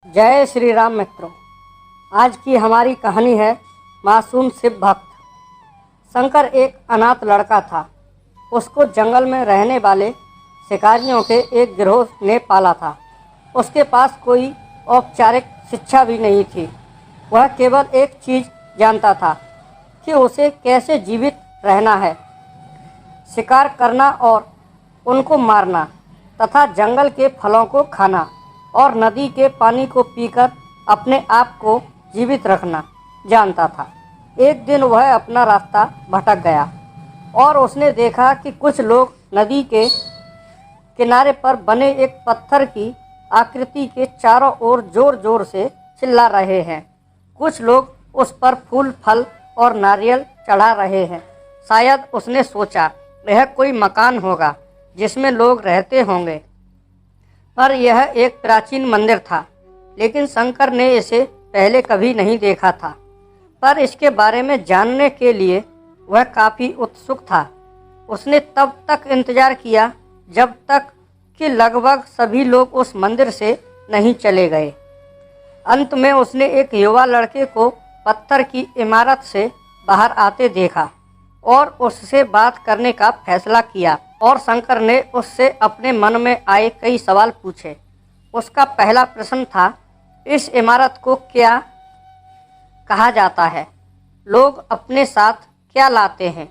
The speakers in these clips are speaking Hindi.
जय श्री राम मित्रों। आज की हमारी कहानी है मासूम शिव भक्त। शंकर एक अनाथ लड़का था। उसको जंगल में रहने वाले शिकारियों के एक गिरोह ने पाला था। उसके पास कोई औपचारिक शिक्षा भी नहीं थी। वह केवल एक चीज़ जानता था कि उसे कैसे जीवित रहना है, शिकार करना और उनको मारना तथा जंगल के फलों को खाना और नदी के पानी को पीकर अपने आप को जीवित रखना जानता था। एक दिन वह अपना रास्ता भटक गया और उसने देखा कि कुछ लोग नदी के किनारे पर बने एक पत्थर की आकृति के चारों ओर जोर जोर से चिल्ला रहे हैं। कुछ लोग उस पर फूल, फल और नारियल चढ़ा रहे हैं। शायद उसने सोचा यह कोई मकान होगा जिसमें लोग रहते होंगे, पर यह एक प्राचीन मंदिर था। लेकिन शंकर ने इसे पहले कभी नहीं देखा था, पर इसके बारे में जानने के लिए वह काफ़ी उत्सुक था। उसने तब तक इंतजार किया जब तक कि लगभग सभी लोग उस मंदिर से नहीं चले गए। अंत में उसने एक युवा लड़के को पत्थर की इमारत से बाहर आते देखा और उससे बात करने का फैसला किया। और शंकर ने उससे अपने मन में आए कई सवाल पूछे। उसका पहला प्रश्न था, इस इमारत को क्या कहा जाता है? लोग अपने साथ क्या लाते हैं?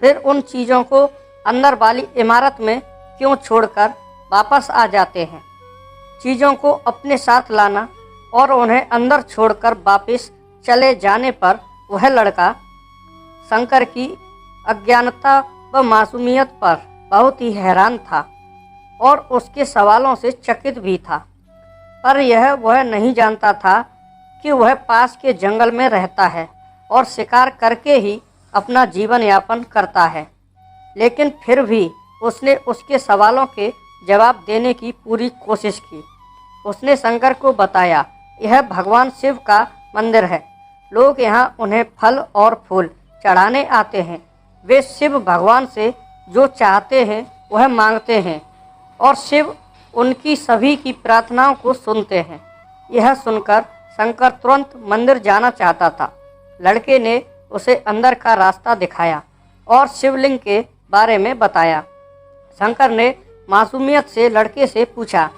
फिर उन चीज़ों को अंदर वाली इमारत में क्यों छोड़कर वापस आ जाते हैं? चीज़ों को अपने साथ लाना और उन्हें अंदर छोड़कर वापस चले जाने पर वह लड़का शंकर की अज्ञानता व मासूमियत पर बहुत ही हैरान था और उसके सवालों से चकित भी था। पर यह वह नहीं जानता था कि वह पास के जंगल में रहता है और शिकार करके ही अपना जीवन यापन करता है। लेकिन फिर भी उसने उसके सवालों के जवाब देने की पूरी कोशिश की। उसने शंकर को बताया, यह भगवान शिव का मंदिर है। लोग यहाँ उन्हें फल और फूल चढ़ाने आते हैं। वे शिव भगवान से जो चाहते हैं वह मांगते हैं और शिव उनकी सभी की प्रार्थनाओं को सुनते हैं। यह सुनकर शंकर तुरंत मंदिर जाना चाहता था। लड़के ने उसे अंदर का रास्ता दिखाया और शिवलिंग के बारे में बताया। शंकर ने मासूमियत से लड़के से पूछा,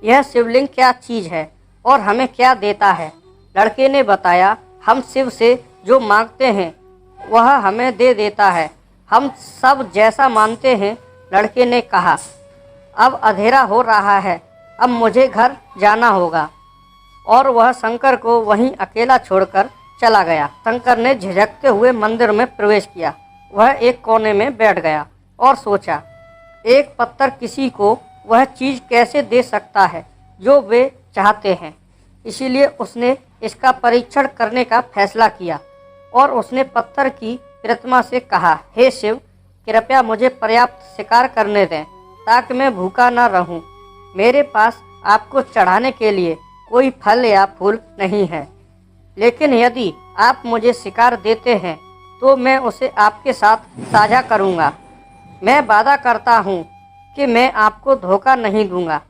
यह शिवलिंग क्या चीज़ है और हमें क्या देता है? लड़के ने बताया, हम शिव से जो मांगते हैं वह हमें दे देता है। हम सब जैसा मानते हैं। लड़के ने कहा, अब अंधेरा हो रहा है, अब मुझे घर जाना होगा। और वह शंकर को वहीं अकेला छोड़कर चला गया। शंकर ने झिझकते हुए मंदिर में प्रवेश किया। वह एक कोने में बैठ गया और सोचा, एक पत्थर किसी को वह चीज़ कैसे दे सकता है जो वे चाहते हैं। इसीलिए उसने इसका परीक्षण करने का फैसला किया और उसने पत्थर की प्रतिमा से कहा, हे शिव, कृपया मुझे पर्याप्त शिकार करने दें ताकि मैं भूखा न रहूं। मेरे पास आपको चढ़ाने के लिए कोई फल या फूल नहीं है, लेकिन यदि आप मुझे शिकार देते हैं तो मैं उसे आपके साथ साझा करूंगा। मैं वादा करता हूं कि मैं आपको धोखा नहीं दूंगा।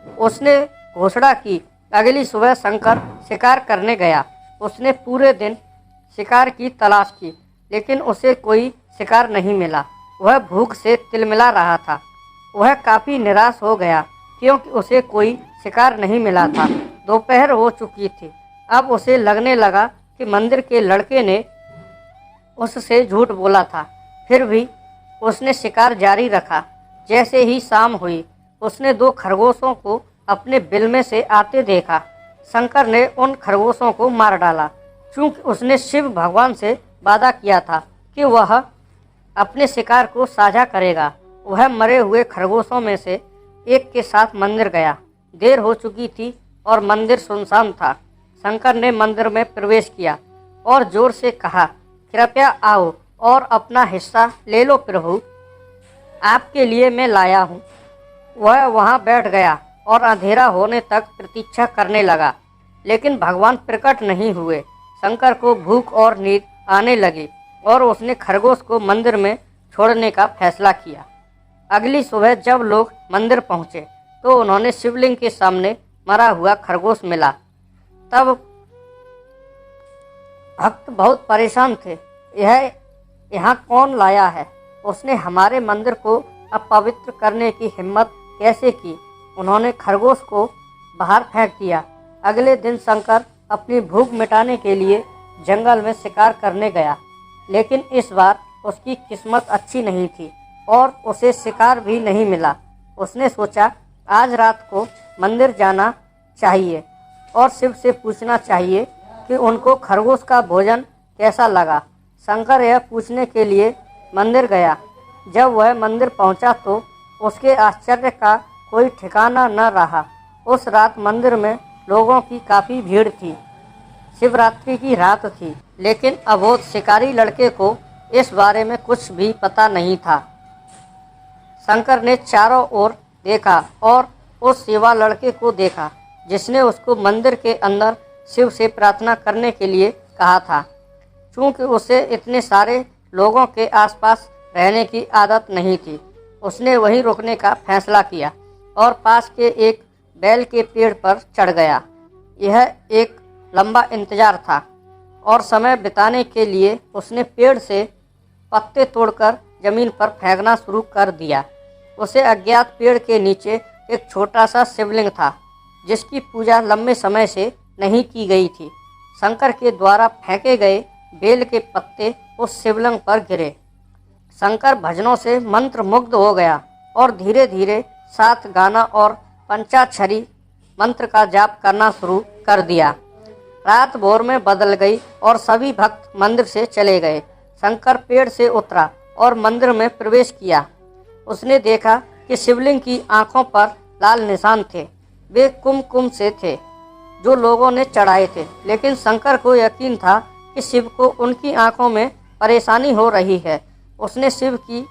उसने घोषणा की। अगली सुबह शंकर शिकार करने गया। उसने पूरे दिन शिकार की तलाश की, लेकिन उसे कोई शिकार नहीं मिला। वह भूख से तिलमिला रहा था। वह काफ़ी निराश हो गया क्योंकि उसे कोई शिकार नहीं मिला था। दोपहर हो चुकी थी। अब उसे लगने लगा कि मंदिर के लड़के ने उससे झूठ बोला था। फिर भी उसने शिकार जारी रखा। जैसे ही शाम हुई, उसने 2 खरगोशों को अपने बिल में से आते देखा। शंकर ने उन खरगोशों को मार डाला। चूँकि उसने शिव भगवान से वादा किया था कि वह अपने शिकार को साझा करेगा, वह मरे हुए खरगोशों में से एक के साथ मंदिर गया। देर हो चुकी थी और मंदिर सुनसान था। शंकर ने मंदिर में प्रवेश किया और जोर से कहा, कृपया आओ और अपना हिस्सा ले लो प्रभु, आपके लिए मैं लाया हूँ। वह वहाँ बैठ गया और अंधेरा होने तक प्रतीक्षा करने लगा, लेकिन भगवान प्रकट नहीं हुए। शंकर को भूख और नींद आने लगी और उसने खरगोश को मंदिर में छोड़ने का फैसला किया। अगली सुबह जब लोग मंदिर पहुँचे तो उन्होंने शिवलिंग के सामने मरा हुआ खरगोश मिला तब भक्त बहुत परेशान थे। यह यहाँ कौन लाया है? उसने हमारे मंदिर को अपवित्र करने की हिम्मत कैसे की? उन्होंने खरगोश को बाहर फेंक दिया। अगले दिन शंकर अपनी भूख मिटाने के लिए जंगल में शिकार करने गया, लेकिन इस बार उसकी किस्मत अच्छी नहीं थी और उसे शिकार भी नहीं मिला। उसने सोचा आज रात को मंदिर जाना चाहिए और शिव से पूछना चाहिए कि उनको खरगोश का भोजन कैसा लगा। शंकर यह पूछने के लिए मंदिर गया। जब वह मंदिर पहुंचा तो उसके आश्चर्य का कोई ठिकाना न रहा। उस रात मंदिर में लोगों की काफ़ी भीड़ थी। शिवरात्रि की रात थी, लेकिन अबोध शिकारी लड़के को इस बारे में कुछ भी पता नहीं था। शंकर ने चारों ओर देखा और उस युवा लड़के को देखा जिसने उसको मंदिर के अंदर शिव से प्रार्थना करने के लिए कहा था। चूँकि उसे इतने सारे लोगों के आसपास रहने की आदत नहीं थी, उसने वहीं रुकने का फैसला किया और पास के एक बेल के पेड़ पर चढ़ गया। यह एक लंबा इंतजार था और समय बिताने के लिए उसने पेड़ से पत्ते तोड़कर जमीन पर फेंकना शुरू कर दिया। उसे अज्ञात पेड़ के नीचे एक छोटा सा शिवलिंग था जिसकी पूजा लंबे समय से नहीं की गई थी। शंकर के द्वारा फेंके गए बेल के पत्ते उस शिवलिंग पर गिरे। शंकर भजनों से मंत्र मुग्ध हो गया और धीरे धीरे 7 गाना और पंचाक्षरी मंत्र का जाप करना शुरू कर दिया। रात भोर में बदल गई और सभी भक्त मंदिर से चले गए। शंकर पेड़ से उतरा और मंदिर में प्रवेश किया। उसने देखा कि शिवलिंग की आंखों पर लाल निशान थे। वे कुमकुम से थे जो लोगों ने चढ़ाए थे, लेकिन शंकर को यकीन था कि शिव को उनकी आंखों में परेशानी हो रही है। उसने शिव की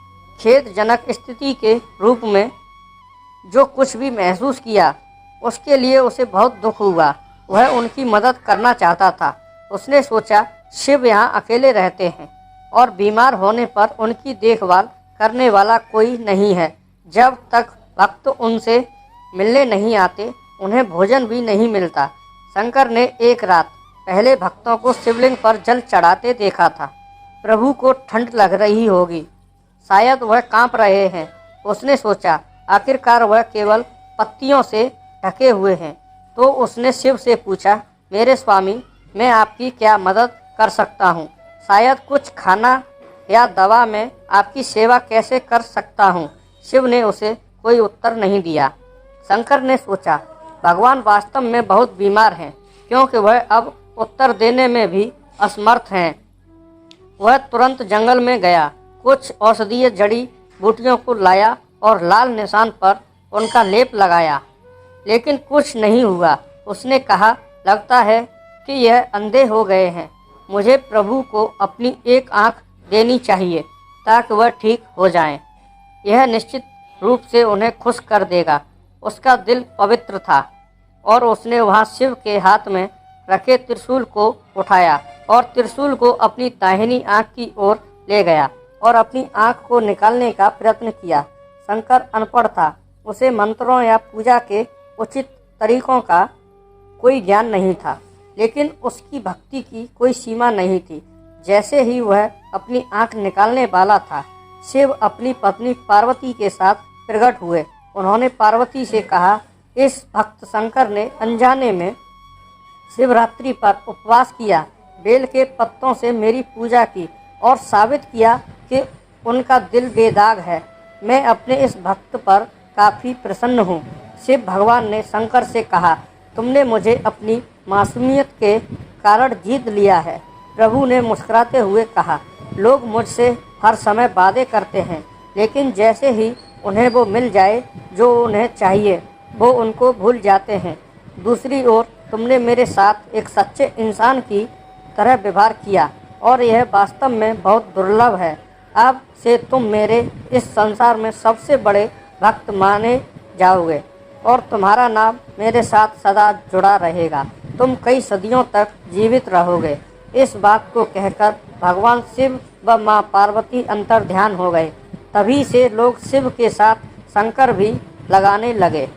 खेदजनक स्थिति के रूप में जो कुछ भी महसूस किया उसके लिए उसे बहुत दुख हुआ। वह उनकी मदद करना चाहता था। उसने सोचा शिव यहाँ अकेले रहते हैं और बीमार होने पर उनकी देखभाल करने वाला कोई नहीं है। जब तक भक्त उनसे मिलने नहीं आते उन्हें भोजन भी नहीं मिलता। शंकर ने एक रात पहले भक्तों को शिवलिंग पर जल चढ़ाते देखा था। प्रभु को ठंड लग रही होगी, शायद वह कांप रहे हैं। उसने सोचा आखिरकार वह केवल पत्तियों से ढके हुए हैं। तो उसने शिव से पूछा, मेरे स्वामी, मैं आपकी क्या मदद कर सकता हूँ? शायद कुछ खाना या दवा में आपकी सेवा कैसे कर सकता हूँ? शिव ने उसे कोई उत्तर नहीं दिया। शंकर ने सोचा भगवान वास्तव में बहुत बीमार हैं, क्योंकि वह अब उत्तर देने में भी असमर्थ हैं। वह तुरंत जंगल में गया, कुछ औषधीय जड़ी बूटियों को लाया और लाल निशान पर उनका लेप लगाया, लेकिन कुछ नहीं हुआ। उसने कहा, लगता है कि यह अंधे हो गए हैं। मुझे प्रभु को अपनी एक आंख देनी चाहिए ताकि वह ठीक हो जाएं। यह निश्चित रूप से उन्हें खुश कर देगा। उसका दिल पवित्र था और उसने वहां शिव के हाथ में रखे त्रिशूल को उठाया और त्रिशूल को अपनी दाहिनी आंख की ओर ले गया और अपनी आंख को निकालने का प्रयत्न किया। शंकर अनपढ़ था, उसे मंत्रों या पूजा के उचित तरीकों का कोई ज्ञान नहीं था, लेकिन उसकी भक्ति की कोई सीमा नहीं थी। जैसे ही वह अपनी आंख निकालने वाला था, शिव अपनी पत्नी पार्वती के साथ प्रकट हुए। उन्होंने पार्वती से कहा, इस भक्त शंकर ने अनजाने में शिवरात्रि पर उपवास किया, बेल के पत्तों से मेरी पूजा की और साबित किया कि उनका दिल बेदाग है। मैं अपने इस भक्त पर काफ़ी प्रसन्न हूँ। शिव भगवान ने शंकर से कहा, तुमने मुझे अपनी मासूमियत के कारण जीत लिया है। प्रभु ने मुस्कुराते हुए कहा, लोग मुझसे हर समय वादे करते हैं, लेकिन जैसे ही उन्हें वो मिल जाए जो उन्हें चाहिए, वो उनको भूल जाते हैं। दूसरी ओर तुमने मेरे साथ एक सच्चे इंसान की तरह व्यवहार किया और यह वास्तव में बहुत दुर्लभ है। अब से तुम मेरे इस संसार में सबसे बड़े भक्त माने जाओगे और तुम्हारा नाम मेरे साथ सदा जुड़ा रहेगा। तुम कई सदियों तक जीवित रहोगे। इस बात को कहकर भगवान शिव व माँ पार्वती अंतर्ध्यान हो गए। तभी से लोग शिव के साथ शंकर भी लगाने लगे।